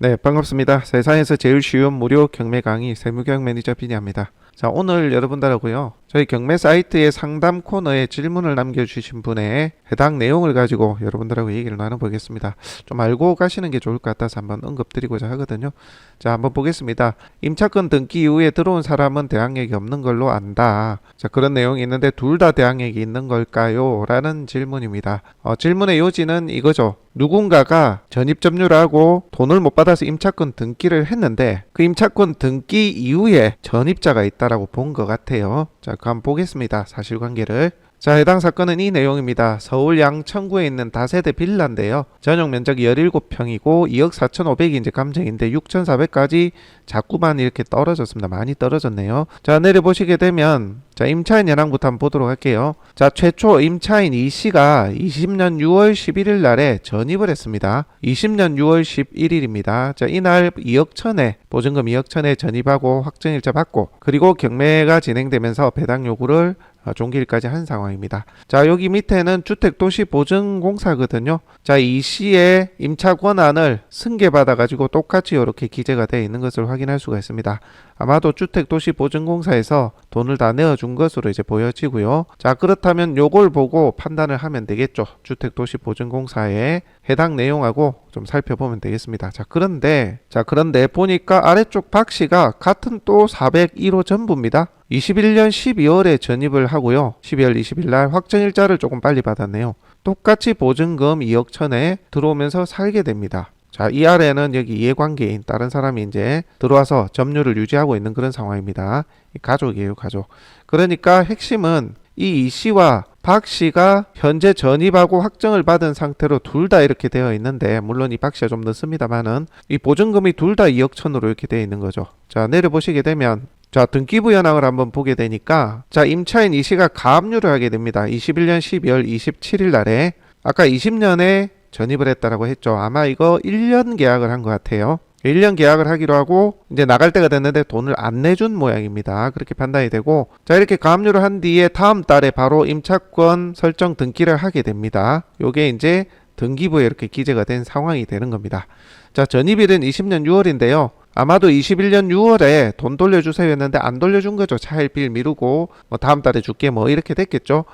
네, 반갑습니다. 세상에서 제일 쉬운 무료 경매 강의 세무경 매니저 비니입니다. 자, 오늘 여러분들하고요. 저희 경매 사이트의 상담 코너에 질문을 남겨주신 분의 해당 내용을 가지고 여러분들하고 얘기를 나눠보겠습니다. 좀 알고 가시는 게 좋을 것 같아서 한번 언급드리고자 하거든요. 자, 한번 보겠습니다. 임차권 등기 이후에 들어온 사람은 대항력이 없는 걸로 안다. 자, 그런 내용이 있는데 둘 다 대항력이 있는 걸까요? 라는 질문입니다. 질문의 요지는 이거죠. 누군가가 전입점유하고 돈을 못 받아서 임차권 등기를 했는데 그 임차권 등기 이후에 전입자가 있다라고 본 것 같아요. 자, 그럼 보겠습니다. 사실관계를. 자, 해당 사건은 이 내용입니다. 서울 양천구에 있는 다세대 빌라인데요. 전용 면적이 17평이고 2억 4,500이 이제 감정인데 6,400까지 자꾸만 이렇게 떨어졌습니다. 많이 떨어졌네요. 자, 내려보시게 되면 자, 임차인 현황부터 한번 보도록 할게요. 자, 최초 임차인 이 씨가 20년 6월 11일 날에 전입을 했습니다. 20년 6월 11일입니다. 자, 이날 2억 천에 보증금 2억 천에 전입하고 확정일자 받고 그리고 경매가 진행되면서 배당 요구를 종기일까지 한 상황입니다. 자, 여기 밑에는 주택도시보증공사거든요. 자, 이 씨의 임차 권한을 승계받아 가지고 똑같이 이렇게 기재가 되어 있는 것을 확인할 수가 있습니다. 아마도 주택도시보증공사에서 돈을 다 내어준 것으로 이제 보여지고요. 자, 그렇다면 요걸 보고 판단을 하면 되겠죠. 주택도시보증공사의 해당 내용하고 좀 살펴보면 되겠습니다. 자, 그런데 보니까 아래쪽 박 씨가 같은 또 401호 전부입니다. 21년 12월에 전입을 하고요. 12월 20일 날 확정일자를 조금 빨리 받았네요. 똑같이 보증금 2억 천에 들어오면서 살게 됩니다. 자, 이 아래는 여기 이해관계인 다른 사람이 이제 들어와서 점유를 유지하고 있는 그런 상황입니다. 가족이에요, 가족. 그러니까 핵심은 이 씨와 박 씨가 현재 전입하고 확정을 받은 상태로 둘 다 이렇게 되어 있는데, 물론 이 박 씨가 좀 늦습니다만은 이 보증금이 둘 다 2억 천으로 이렇게 되어 있는 거죠. 자, 내려보시게 되면 자, 등기부 현황을 한번 보게 되니까 자, 임차인 이 씨가 가압류를 하게 됩니다. 21년 12월 27일 날에 아까 20년에 전입을 했다라고 했죠. 아마 이거 1년 계약을 한 것 같아요. 1년 계약을 하기로 하고 이제 나갈 때가 됐는데 돈을 안 내준 모양입니다. 그렇게 판단이 되고 자, 이렇게 가압류를 한 뒤에 다음 달에 바로 임차권 설정 등기를 하게 됩니다. 요게 이제 등기부에 이렇게 기재가 된 상황이 되는 겁니다. 자, 전입일은 20년 6월인데요. 아마도 21년 6월에 돈 돌려주세요 했는데 안 돌려준 거죠. 차일피일 미루고 뭐 다음 달에 줄게 뭐 이렇게 됐겠죠.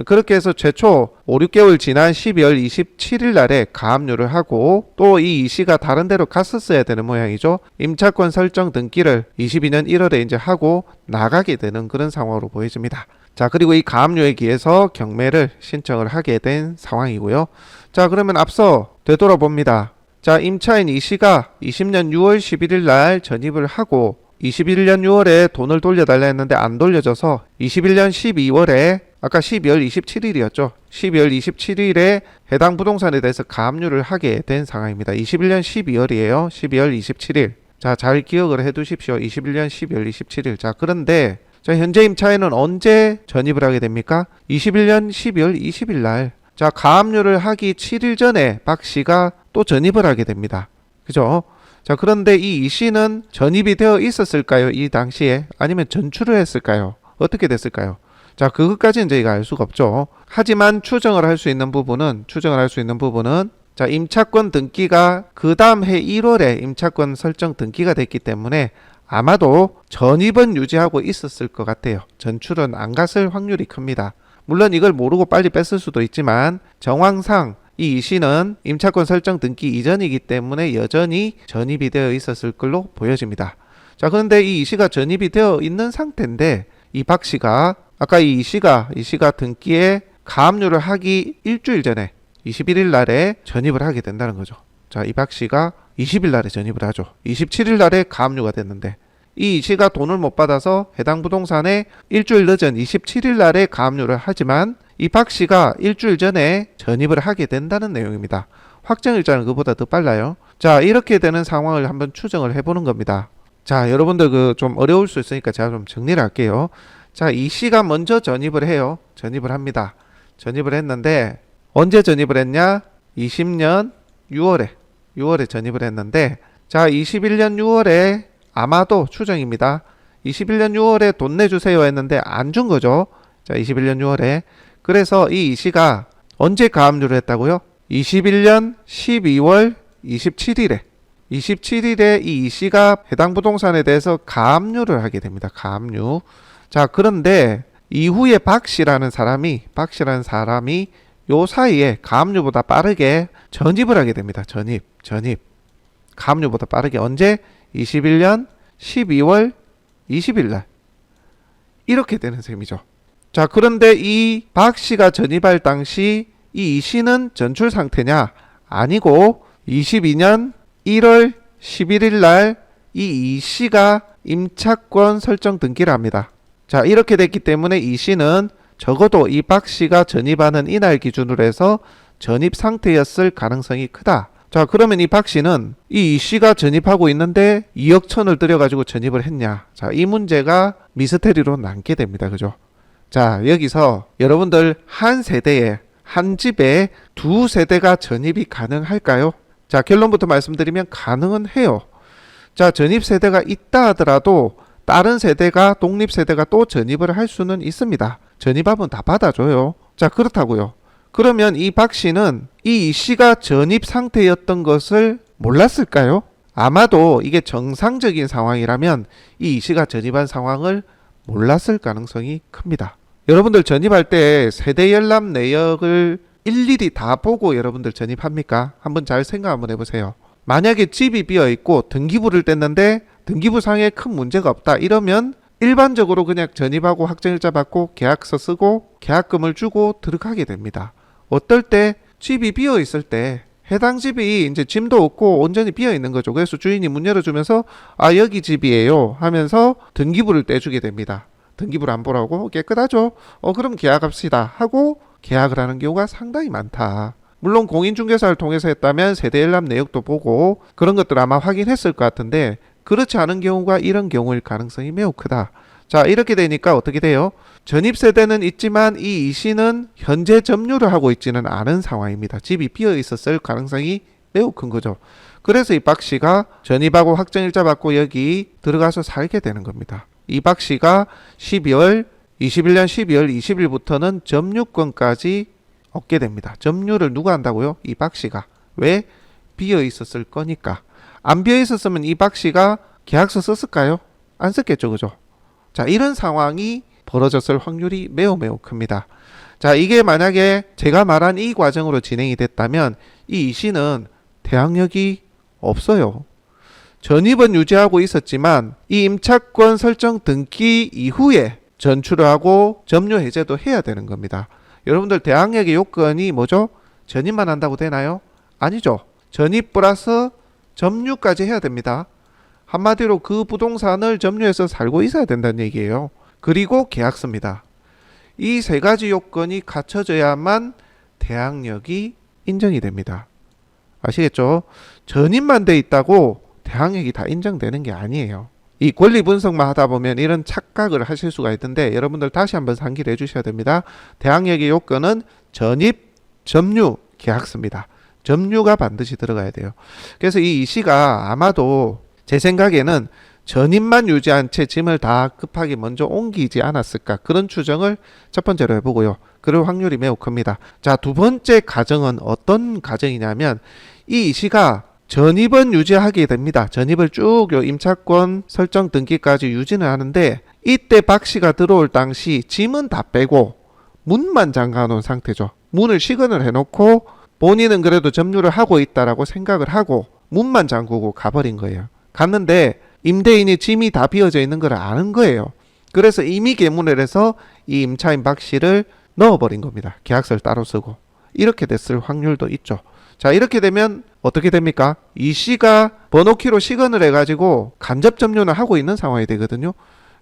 그렇게 해서 최초 5, 6개월 지난 12월 27일 날에 가압류를 하고 또 이 씨가 다른 데로 갔었어야 되는 모양이죠. 임차권 설정 등기를 22년 1월에 이제 하고 나가게 되는 그런 상황으로 보여집니다. 자, 그리고 이 가압류에 기해서 경매를 신청을 하게 된 상황이고요. 자, 그러면 앞서 되돌아봅니다. 자, 임차인 이 씨가 20년 6월 11일 날 전입을 하고 21년 6월에 돈을 돌려달라 했는데 안 돌려줘서 21년 12월에 아까 12월 27일이었죠. 12월 27일에 해당 부동산에 대해서 가압류를 하게 된 상황입니다. 21년 12월이에요. 12월 27일. 자, 잘 기억을 해 두십시오. 21년 12월 27일. 자, 그런데 자, 현재 임차인은 언제 전입을 하게 됩니까? 21년 12월 20일 날. 자, 가압류를 하기 7일 전에 박 씨가 또 전입을 하게 됩니다. 그죠? 자, 그런데 이 씨는 전입이 되어 있었을까요? 이 당시에? 아니면 전출을 했을까요? 어떻게 됐을까요? 자, 그것까지는 저희가 알 수가 없죠. 하지만 추정을 할 수 있는 부분은 자, 임차권 등기가 그 다음 해 1월에 임차권 설정 등기가 됐기 때문에 아마도 전입은 유지하고 있었을 것 같아요. 전출은 안 갔을 확률이 큽니다. 물론 이걸 모르고 빨리 뺐을 수도 있지만 정황상 이 씨는 임차권 설정 등기 이전이기 때문에 여전히 전입이 되어 있었을 걸로 보여집니다. 자, 그런데 이 씨가 전입이 되어 있는 상태인데 이 박 씨가 아까 이 씨가 등기에 가압류를 하기 일주일 전에 21일 날에 전입을 하게 된다는 거죠. 자, 이 박 씨가 20일 날에 전입을 하죠. 27일 날에 가압류가 됐는데 이 씨가 돈을 못 받아서 해당 부동산에 일주일 늦은 27일 날에 가압류를 하지만 이 박 씨가 일주일 전에 전입을 하게 된다는 내용입니다. 확정일자는 그보다 더 빨라요. 자, 이렇게 되는 상황을 한번 추정을 해보는 겁니다. 자, 여러분들 좀 어려울 수 있으니까 제가 좀 정리를 할게요. 자, 이 씨가 먼저 전입을 해요. 전입을 합니다. 전입을 했는데 언제 전입을 했냐? 20년 6월에 전입을 했는데 자, 21년 6월에 아마도 추정입니다. 21년 6월에 돈 내주세요 했는데 안 준 거죠. 자, 21년 6월에. 그래서 이 씨가 언제 가압류를 했다고요? 21년 12월 27일에 27일에 이 씨가 해당 부동산에 대해서 가압류를 하게 됩니다. 가압류. 자, 그런데 이후에 박 씨라는 사람이 요 사이에 가압류보다 빠르게 전입을 하게 됩니다. 전입. 가압류보다 빠르게 언제? 21년 12월 20일 날. 이렇게 되는 셈이죠. 자, 그런데 이 박 씨가 전입할 당시 이 씨는 전출 상태냐? 아니고 22년 1월 11일 날 이 씨가 임차권 설정 등기를 합니다. 자, 이렇게 됐기 때문에 이 씨는 적어도 이 박 씨가 전입하는 이날 기준으로 해서 전입 상태였을 가능성이 크다. 자, 그러면 이 박 씨는 이 씨가 전입하고 있는데 2억 천을 들여가지고 전입을 했냐? 자, 이 문제가 미스테리로 남게 됩니다. 그죠? 자, 여기서 여러분들 한 세대에, 한 집에 두 세대가 전입이 가능할까요? 자, 결론부터 말씀드리면 가능은 해요. 자, 전입 세대가 있다 하더라도 다른 세대가, 독립 세대가 또 전입을 할 수는 있습니다. 전입하면 다 받아줘요. 자, 그렇다고요. 그러면 이 박 씨는 이 씨가 전입 상태였던 것을 몰랐을까요? 아마도 이게 정상적인 상황이라면 이 씨가 전입한 상황을 몰랐을 가능성이 큽니다. 여러분들 전입할 때 세대 열람 내역을 일일이 다 보고 여러분들 전입합니까? 한번 잘 생각 한번 해보세요. 만약에 집이 비어있고 등기부를 뗐는데 등기부 상에 큰 문제가 없다 이러면 일반적으로 그냥 전입하고 확정일자 받고 계약서 쓰고 계약금을 주고 들어가게 됩니다. 어떨 때 집이 비어 있을 때 해당 집이 이제 짐도 없고 온전히 비어 있는 거죠. 그래서 주인이 문 열어주면서 아, 여기 집이에요 하면서 등기부를 떼주게 됩니다. 등기부를 안 보라고? 깨끗하죠? 그럼 계약합시다 하고 계약을 하는 경우가 상당히 많다. 물론 공인중개사를 통해서 했다면 세대열람 내역도 보고 그런 것들 아마 확인했을 것 같은데 그렇지 않은 경우가 이런 경우일 가능성이 매우 크다. 자, 이렇게 되니까 어떻게 돼요? 전입세대는 있지만 이 씨는 현재 점유를 하고 있지는 않은 상황입니다. 집이 비어 있었을 가능성이 매우 큰 거죠. 그래서 이 박 씨가 전입하고 확정일자 받고 여기 들어가서 살게 되는 겁니다. 이 박 씨가 21년 12월 20일부터는 점유권까지 얻게 됩니다. 점유를 누가 한다고요? 이 박 씨가. 왜? 비어 있었을 거니까. 안 비어 있었으면 이 박 씨가 계약서 썼을까요? 안 썼겠죠, 그죠? 자, 이런 상황이 벌어졌을 확률이 매우 큽니다. 자, 이게 만약에 제가 말한 이 과정으로 진행이 됐다면 이 씨는 대항력이 없어요. 전입은 유지하고 있었지만 이 임차권 설정 등기 이후에 전출을 하고 점유 해제도 해야 되는 겁니다. 여러분들 대항력의 요건이 뭐죠? 전입만 한다고 되나요? 아니죠. 전입 플러스 점유까지 해야 됩니다. 한마디로 그 부동산을 점유해서 살고 있어야 된다는 얘기예요. 그리고 계약서입니다. 이 세 가지 요건이 갖춰져야만 대항력이 인정이 됩니다. 아시겠죠? 전입만 돼 있다고 대항력이 다 인정되는 게 아니에요. 이 권리 분석만 하다 보면 이런 착각을 하실 수가 있는데 여러분들 다시 한번 상기를 해주셔야 됩니다. 대항력의 요건은 전입, 점유, 계약서입니다. 점유가 반드시 들어가야 돼요. 그래서 이 씨가 아마도 제 생각에는 전입만 유지한 채 짐을 다 급하게 먼저 옮기지 않았을까, 그런 추정을 첫 번째로 해보고요. 그럴 확률이 매우 큽니다. 자, 두 번째 가정은 어떤 가정이냐면 이 씨가 전입은 유지하게 됩니다. 전입을 쭉 임차권 설정 등기까지 유지는 하는데 이때 박 씨가 들어올 당시 짐은 다 빼고 문만 잠가 놓은 상태죠. 문을 시건을 해놓고 본인은 그래도 점유를 하고 있다라고 생각을 하고 문만 잠그고 가버린 거예요. 갔는데 임대인이 짐이 다 비어져 있는 걸 아는 거예요. 그래서 임의 계문을 해서 이 임차인 박 씨를 넣어버린 겁니다. 계약서를 따로 쓰고. 이렇게 됐을 확률도 있죠. 자, 이렇게 되면 어떻게 됩니까? 이 씨가 번호키로 시건을 해가지고 간접 점유를 하고 있는 상황이 되거든요.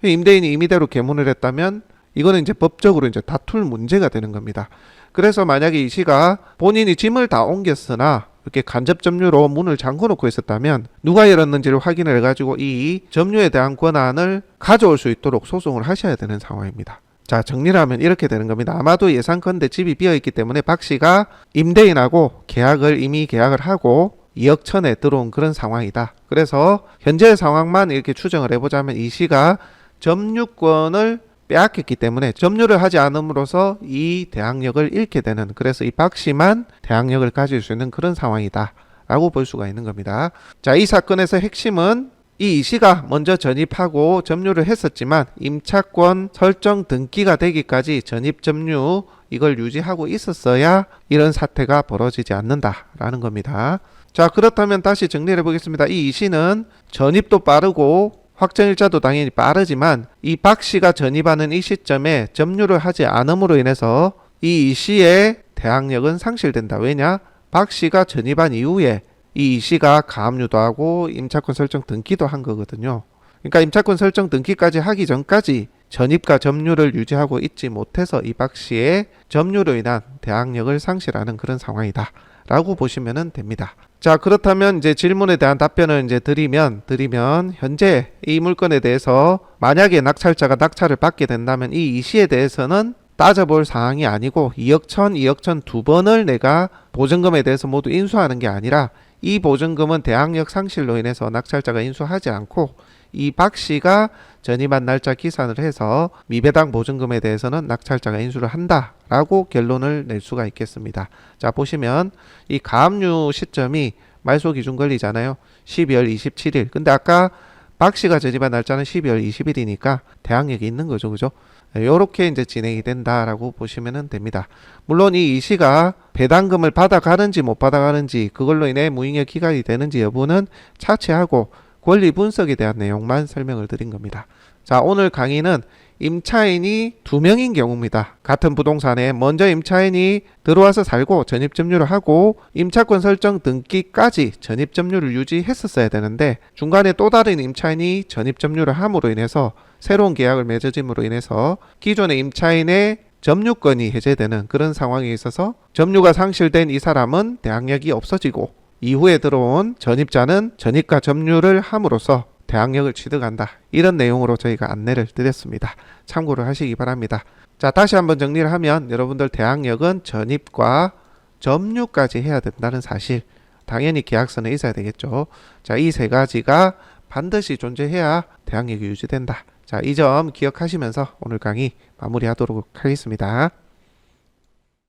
임대인이 임의대로 계문을 했다면 이거는 이제 법적으로 이제 다툴 문제가 되는 겁니다. 그래서 만약에 이 씨가 본인이 짐을 다 옮겼으나 이렇게 간접 점유로 문을 잠궈 놓고 있었다면 누가 열었는지를 확인을 해가지고 이 점유에 대한 권한을 가져올 수 있도록 소송을 하셔야 되는 상황입니다. 자, 정리를 하면 이렇게 되는 겁니다. 아마도 예상컨대 집이 비어있기 때문에 박 씨가 임대인하고 이미 계약을 하고 2억 천에 들어온 그런 상황이다. 그래서 현재의 상황만 이렇게 추정을 해보자면 이 씨가 점유권을 빼앗겼기 때문에 점유를 하지 않음으로써 이 대항력을 잃게 되는, 그래서 이 박 씨만 대항력을 가질 수 있는 그런 상황이다 라고 볼 수가 있는 겁니다. 자, 이 사건에서 핵심은 이 이씨가 먼저 전입하고 점유를 했었지만 임차권 설정 등기가 되기까지 전입 점유 이걸 유지하고 있었어야 이런 사태가 벌어지지 않는다라는 겁니다. 자, 그렇다면 다시 정리를 해보겠습니다. 이 이씨는 전입도 빠르고 확정일자도 당연히 빠르지만 이 박씨가 전입하는 이 시점에 점유를 하지 않음으로 인해서 이 이씨의 대항력은 상실된다. 왜냐? 박씨가 전입한 이후에 이 이씨가 가압류도 하고 임차권 설정 등기도 한 거거든요. 그러니까 임차권 설정 등기까지 하기 전까지 전입과 점유를 유지하고 있지 못해서 이 박씨의 점유로 인한 대항력을 상실하는 그런 상황이다 라고 보시면 됩니다. 자, 그렇다면 이제 질문에 대한 답변을 이제 드리면 현재 이 물건에 대해서 만약에 낙찰자가 낙찰을 받게 된다면 이 이씨에 대해서는 따져볼 사항이 아니고 2억 천 두 번을 내가 보증금에 대해서 모두 인수하는 게 아니라 이 보증금은 대항력 상실로 인해서 낙찰자가 인수하지 않고 이 박씨가 전입한 날짜 기산을 해서 미배당 보증금에 대해서는 낙찰자가 인수를 한다라고 결론을 낼 수가 있겠습니다. 자, 보시면 이 가압류 시점이 말소 기준 권리잖아요. 12월 27일. 근데 아까 박씨가 전입한 날짜는 12월 20일이니까 대항력이 있는 거죠. 그죠? 이렇게 이제 진행이 된다라고 보시면 됩니다. 물론 이 이씨가 배당금을 받아가는지 못 받아가는지 그걸로 인해 무잉여 기각이 되는지 여부는 차치하고 권리 분석에 대한 내용만 설명을 드린 겁니다. 자, 오늘 강의는 임차인이 2명인 경우입니다. 같은 부동산에 먼저 임차인이 들어와서 살고 전입점유를 하고 임차권 설정 등기까지 전입점유를 유지했었어야 되는데 중간에 또 다른 임차인이 전입점유를 함으로 인해서 새로운 계약을 맺어짐으로 인해서 기존의 임차인의 점유권이 해제되는 그런 상황에 있어서 점유가 상실된 이 사람은 대항력이 없어지고 이후에 들어온 전입자는 전입과 점유를 함으로써 대항력을 취득한다. 이런 내용으로 저희가 안내를 드렸습니다. 참고를 하시기 바랍니다. 자, 다시 한번 정리를 하면 여러분들 대항력은 전입과 점유까지 해야 된다는 사실, 당연히 계약서는 있어야 되겠죠. 자, 이 세 가지가 반드시 존재해야 대항력이 유지된다. 자, 이 점 기억하시면서 오늘 강의 마무리하도록 하겠습니다.